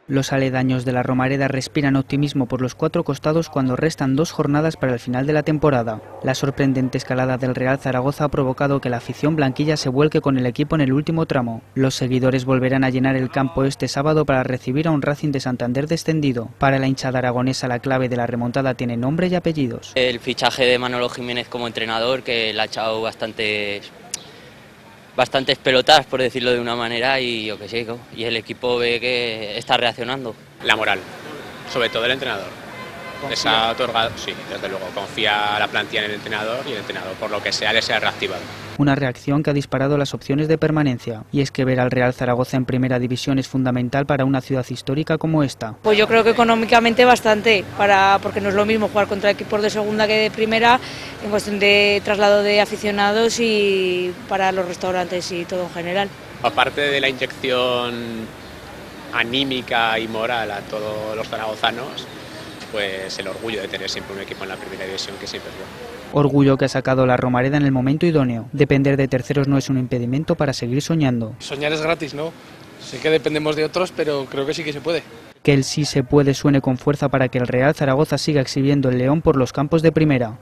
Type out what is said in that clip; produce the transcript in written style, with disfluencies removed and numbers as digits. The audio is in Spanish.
Los aledaños de la Romareda respiran optimismo por los cuatro costados cuando restan 2 jornadas para el final de la temporada. La sorprendente escalada del Real Zaragoza ha provocado que la afición blanquilla se vuelque con el equipo en el último tramo. Los seguidores volverán a llenar el campo este sábado para recibir a un Racing de Santander descendido. Para la hinchada aragonesa la clave de la remontada tiene nombre y apellidos. El fichaje de Manolo Jiménez como entrenador, que le ha echado bastantes pelotas, por decirlo de una manera, y yo qué sé, y el equipo ve que está reaccionando. La moral, sobre todo el entrenador. Les ha otorgado, sí, desde luego, confía la plantilla en el entrenador y el entrenador, por lo que sea, les ha reactivado. Una reacción que ha disparado las opciones de permanencia. Y es que ver al Real Zaragoza en primera división es fundamental para una ciudad histórica como esta. Pues yo creo que económicamente bastante, porque no es lo mismo jugar contra equipos de segunda que de primera, en cuestión de traslado de aficionados y para los restaurantes y todo en general. Aparte de la inyección anímica y moral a todos los zaragozanos, pues el orgullo de tener siempre un equipo en la primera división, que siempre es bueno. Orgullo que ha sacado la Romareda en el momento idóneo. Depender de terceros no es un impedimento para seguir soñando. Soñar es gratis, ¿no? Sé que dependemos de otros, pero creo que sí que se puede. Que el sí se puede suene con fuerza para que el Real Zaragoza siga exhibiendo el león por los campos de primera.